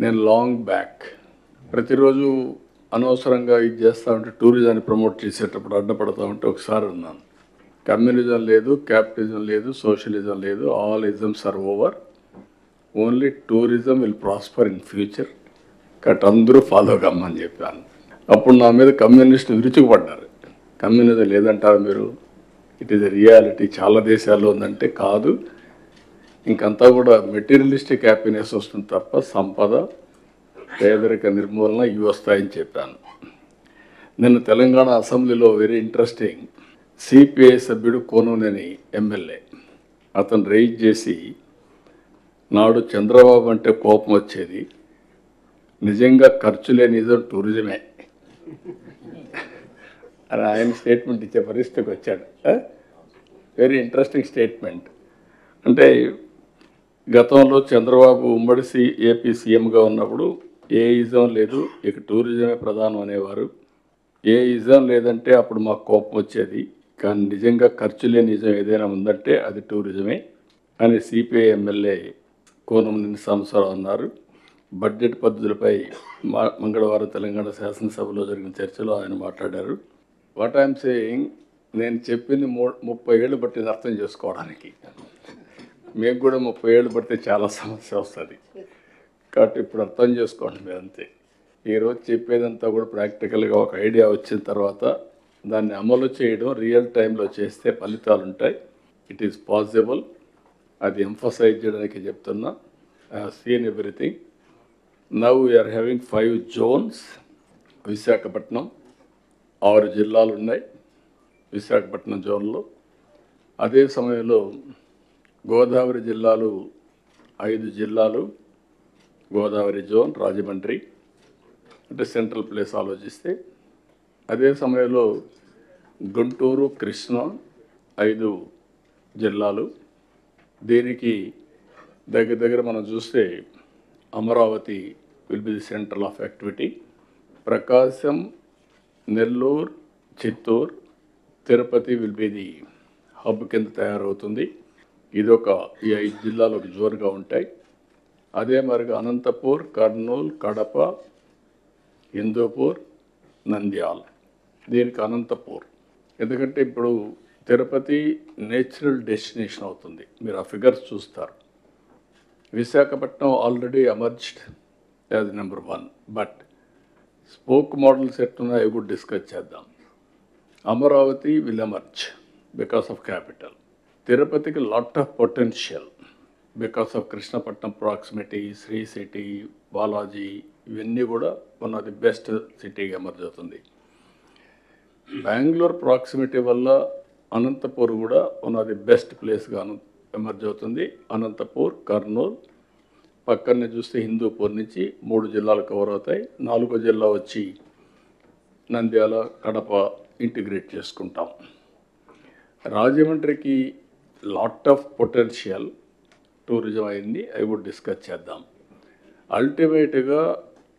నేను long back ప్రతిరోజు అనవసరంగా ఇది చేస్తూ ఉంటే టూరిజాన్ని ప్రమోట్ చేసేటప్పుడు అడ్డపడతా ఉంటే ఒకసారి ఉన్నాను. కమ్యూనిజం లేదు, క్యాపిటలిజం లేదు, సోషలిజం లేదు, all isms are over, only tourism will prosper in future, కట్ అందరూ ఫాలో కమ్మని చెప్పాను. అప్పుడు నా మీద కమ్యూనిస్టులు విరుచుకుపడ్డారు. కమ్యూనిజం లేదంటారు మీరు, ఇట్ ఈజ్ ఎ రియాలిటీ, చాలా దేశాల్లో ఉందంటే కాదు, ఇంకంతా కూడా మెటీరియలిస్టిక్ హ్యాపీనెస్ వస్తుంది తప్ప సంపద, పేదరిక నిర్మూలన ఇవి వస్తాయని చెప్పాను. నిన్న తెలంగాణ అసెంబ్లీలో వెరీ ఇంట్రెస్టింగ్, సిపిఐ సభ్యుడు కోనూనేని ఎమ్మెల్యే అతను రైజ్ చేసి, నాడు చంద్రబాబు అంటే కోపం వచ్చేది, నిజంగా ఖర్చు లేని నిజం టూరిజమే అని ఆయన స్టేట్మెంట్ ఇచ్చే పరిస్థితికి వచ్చాడు. Very interesting statement. అంటే గతంలో చంద్రబాబు ఉమ్మడి ఏపీ సీఎంగా ఉన్నప్పుడు ఏ ఇజం లేదు, ఇక టూరిజమే ప్రధానం అనేవారు. ఏ ఇజం లేదంటే అప్పుడు మాకు కోపం వచ్చేది, కానీ నిజంగా ఖర్చు లేని నిజం ఏదైనా ఉందంటే అది టూరిజమే అని సిపిఐ ఎమ్మెల్యే కోనూనేని సాంబశివరావు అన్నారు. బడ్జెట్ పద్ధతులపై మంగళవారం తెలంగాణ శాసనసభలో జరిగిన చర్చలో ఆయన మాట్లాడారు. వాట్ ఐఎమ్ సేయింగ్, నేను చెప్పింది 30 ఏళ్ళు పట్టింది అర్థం చేసుకోవడానికి. మీకు కూడా 30 ఏళ్ళు పడితే చాలా సమస్య వస్తుంది, కాబట్టి ఇప్పుడు అర్థం చేసుకోండి మీరు అంతే. ఈరోజు చెప్పేదంతా కూడా ప్రాక్టికల్గా ఒక ఐడియా వచ్చిన తర్వాత దాన్ని అమలు చేయడం, రియల్ టైంలో చేస్తే ఫలితాలు ఉంటాయి. ఇట్ ఈస్ పాసిబుల్, అది ఎంఫసైజ్ చేయడానికి చెప్తున్నా. I have seen everything. Now we are having 5 zones. Visakhapatnam 6 జిల్లాలు ఉన్నాయి విశాఖపట్నం జోన్లో. అదే సమయంలో గోదావరి జిల్లాలు 5 జిల్లాలు, గోదావరి జోన్, రాజమండ్రి అంటే సెంట్రల్ ప్లేస్ ఆలోచిస్తే. అదే సమయంలో గుంటూరు, కృష్ణా 5 జిల్లాలు. దీనికి దగ్గర మనం చూస్తే Amaravati will be the centre of activity. Prakasam, Nellore, Chittoor, Tirupati will be the hub కింద తయారవుతుంది. ఇదొక ఈ 5 జిల్లాలు ఒక జోన్గా ఉంటాయి. అదే మరిగా అనంతపూర్, కర్నూలు, కడప, హిందూపూర్, నంద్యాల. దీనికి అనంతపూర్, ఎందుకంటే ఇప్పుడు తిరుపతి నేచురల్ డెస్టినేషన్ అవుతుంది, మీరు ఆ ఫిగర్స్ చూస్తారు. Visakhapatnam already emerged as number 1, but spoke models ఎట్టున్నాయో కూడా డిస్కస్ చేద్దాం. Amaravati will emerge because of capital. తిరుపతికి lot of potential because of Krishnapatnam proximity, Sri City, Balaji, ఇవన్నీ కూడా వన్ ఆఫ్ ది బెస్ట్ సిటీగా ఎమర్జ్ అవుతుంది. బెంగళూరు ప్రాక్సిమిటీ వల్ల అనంతపూర్ కూడా వన్ ఆఫ్ ది బెస్ట్ ప్లేస్గా ఎమర్జ్ అవుతుంది. అనంతపూర్, కర్నూలు, పక్కనే చూస్తే హిందూపూర్ నుంచి 3 జిల్లాలు కవర్ అవుతాయి. 4వ జిల్లా వచ్చి నంద్యాల, కడప ఇంటిగ్రేట్ చేసుకుంటాం. రాజమండ్రికి లాట్ ఆఫ్ పొటెన్షియల్ టూరిజం అయింది, అవి కూడా డిస్కస్ చేద్దాం. అల్టిమేట్గా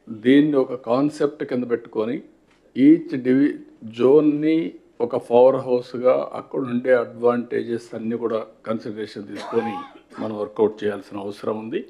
దీన్ని ఒక కాన్సెప్ట్ కింద పెట్టుకొని ఈచ్ జోన్ని ఒక పవర్ హౌస్గా అక్కడ ఉండే అడ్వాంటేజెస్ అన్నీ కూడా కన్సిడరేషన్ తీసుకొని మనం వర్కౌట్ చేయాల్సిన అవసరం ఉంది.